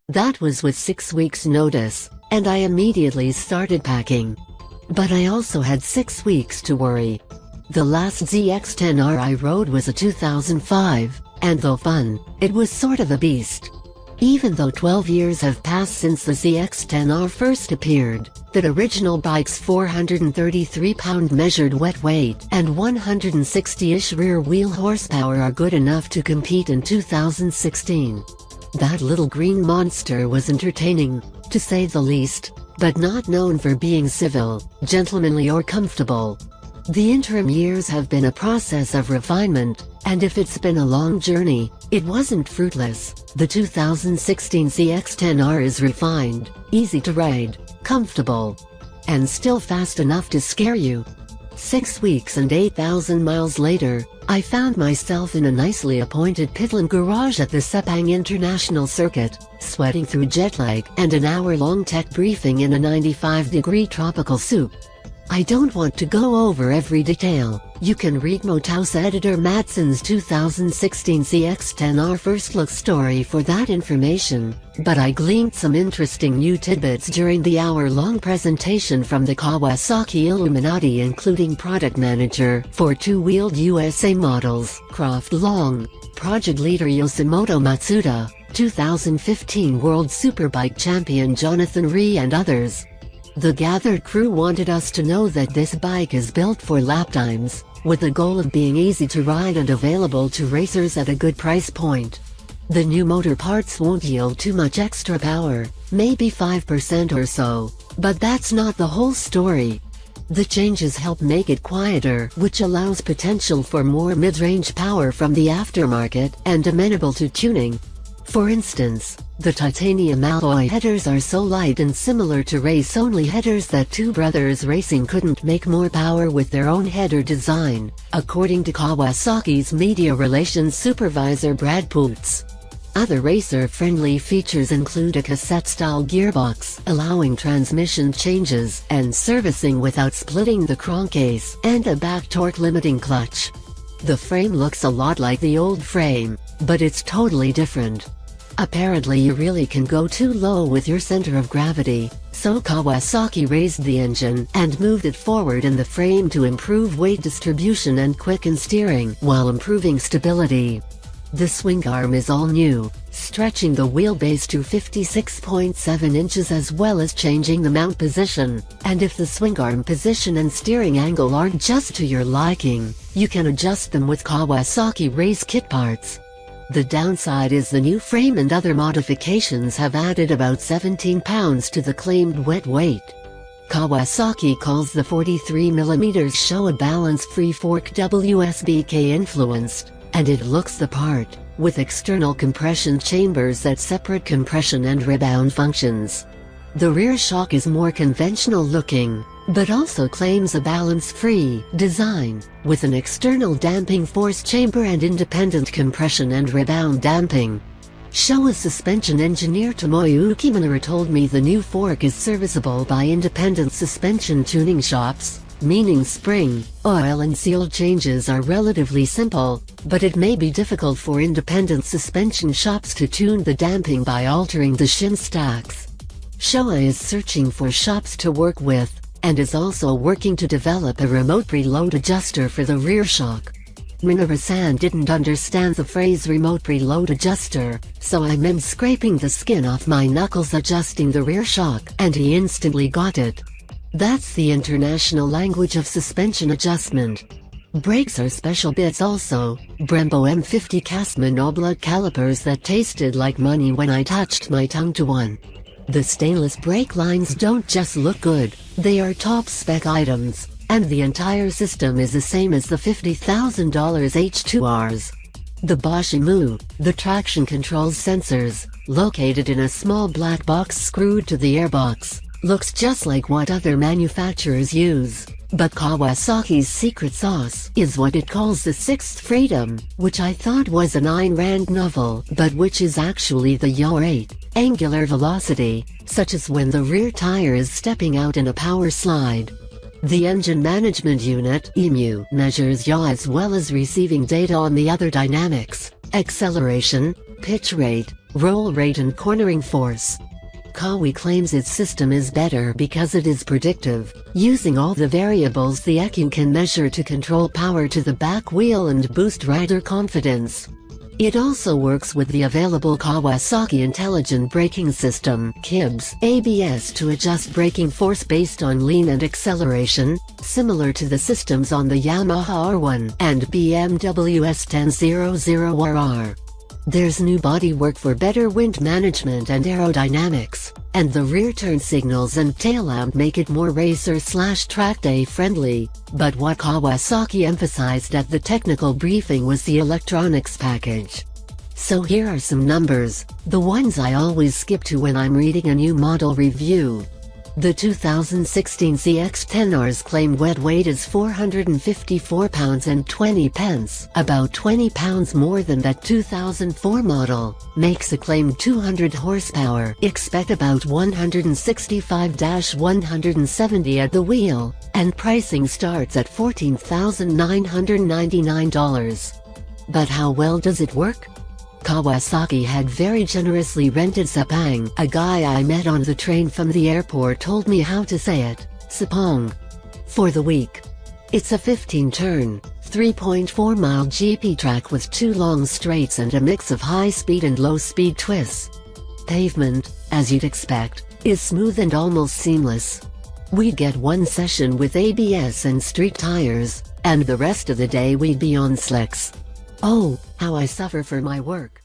That was with 6 weeks' notice, and I immediately started packing. But I also had 6 weeks to worry. The last ZX-10R I rode was a 2005, and though fun, it was sort of a beast. Even though 12 years have passed since the ZX-10R first appeared, that original bike's 433-pound measured wet weight and 160-ish rear-wheel horsepower are good enough to compete in 2016. That little green monster was entertaining, to say the least, but not known for being civil, gentlemanly or comfortable. The interim years have been a process of refinement, and if it's been a long journey, it wasn't fruitless. The 2016 ZX-10R is refined, easy to ride, comfortable, and still fast enough to scare you. 6 weeks and 8,000 miles later, I found myself in a nicely appointed Pitland garage at the Sepang International Circuit, sweating through jet lag and an hour-long tech briefing in a 95-degree tropical soup. I don't want to go over every detail. You can read Motorsports editor Madsen's 2016 ZX-10R first look story for that information, but I gleaned some interesting new tidbits during the hour-long presentation from the Kawasaki Illuminati, including product manager for two-wheeled USA models, Croft Long, project leader Yoshimoto Matsuda, 2015 World Superbike champion Jonathan Rhee and others. The gathered crew wanted us to know that this bike is built for lap times, with the goal of being easy to ride and available to racers at a good price point. The new motor parts won't yield too much extra power, maybe 5% or so, but that's not the whole story. The changes help make it quieter, which allows potential for more mid-range power from the aftermarket and amenable to tuning. For instance, the titanium alloy headers are so light and similar to race-only headers that Two Brothers Racing couldn't make more power with their own header design, according to Kawasaki's media relations supervisor Brad Poots. Other racer-friendly features include a cassette-style gearbox, allowing transmission changes and servicing without splitting the crankcase, and a back torque-limiting clutch. The frame looks a lot like the old frame, but it's totally different. Apparently you really can go too low with your center of gravity, so Kawasaki raised the engine and moved it forward in the frame to improve weight distribution and quicken steering while improving stability. The swing arm is all new, stretching the wheelbase to 56.7 inches as well as changing the mount position, and if the swing arm position and steering angle aren't just to your liking, you can adjust them with Kawasaki race kit parts. The downside is the new frame and other modifications have added about 17 pounds to the claimed wet weight. Kawasaki calls the 43mm show a balance-free fork WSBK influenced, and it looks the part, with external compression chambers that separate compression and rebound functions. The rear shock is more conventional looking, but also claims a balance-free design, with an external damping force chamber and independent compression and rebound damping. Showa suspension engineer Tomoyuki Minora told me the new fork is serviceable by independent suspension tuning shops, meaning spring, oil and seal changes are relatively simple, but it may be difficult for independent suspension shops to tune the damping by altering the shin stacks. Showa is searching for shops to work with, and is also working to develop a remote preload adjuster for the rear shock. Minora-san didn't understand the phrase remote preload adjuster, so I'm scraping the skin off my knuckles adjusting the rear shock, and he instantly got it. That's the international language of suspension adjustment. Brakes are special bits also, Brembo M50 cast monoblock calipers that tasted like money when I touched my tongue to one. The stainless brake lines don't just look good, they are top-spec items, and the entire system is the same as the $50,000 H2Rs. The Bosch EMU, the traction control sensors, located in a small black box screwed to the airbox, looks just like what other manufacturers use. But Kawasaki's secret sauce is what it calls the Sixth Freedom, which I thought was an Ayn Rand novel, but which is actually the yaw rate, angular velocity, such as when the rear tire is stepping out in a power slide. The Engine Management Unit (EMU) measures yaw as well as receiving data on the other dynamics, acceleration, pitch rate, roll rate and cornering force. Kawi claims its system is better because it is predictive, using all the variables the ECU can measure to control power to the back wheel and boost rider confidence. It also works with the available Kawasaki Intelligent Braking System (KIBS) ABS to adjust braking force based on lean and acceleration, similar to the systems on the Yamaha R1 and BMW S10R. There's new bodywork for better wind management and aerodynamics, and the rear turn signals and tail lamp make it more racer/track day friendly, but what Kawasaki emphasized at the technical briefing was the electronics package. So here are some numbers, the ones I always skip to when I'm reading a new model review. The 2016 ZX-10R's claimed wet weight is 454 pounds and 20 pence, about 20 pounds more than that 2004 model, makes a claimed 200 horsepower, expect about 165–170 at the wheel, and pricing starts at $14,999. But how well does it work? Kawasaki had very generously rented Sepang. A guy I met on the train from the airport told me how to say it, Sepang, for the week. It's a 15-turn, 3.4-mile GP track with 2 long straights and a mix of high-speed and low-speed twists. Pavement, as you'd expect, is smooth and almost seamless. We'd get one session with ABS and street tires, and the rest of the day we'd be on slicks. Oh, how I suffer for my work.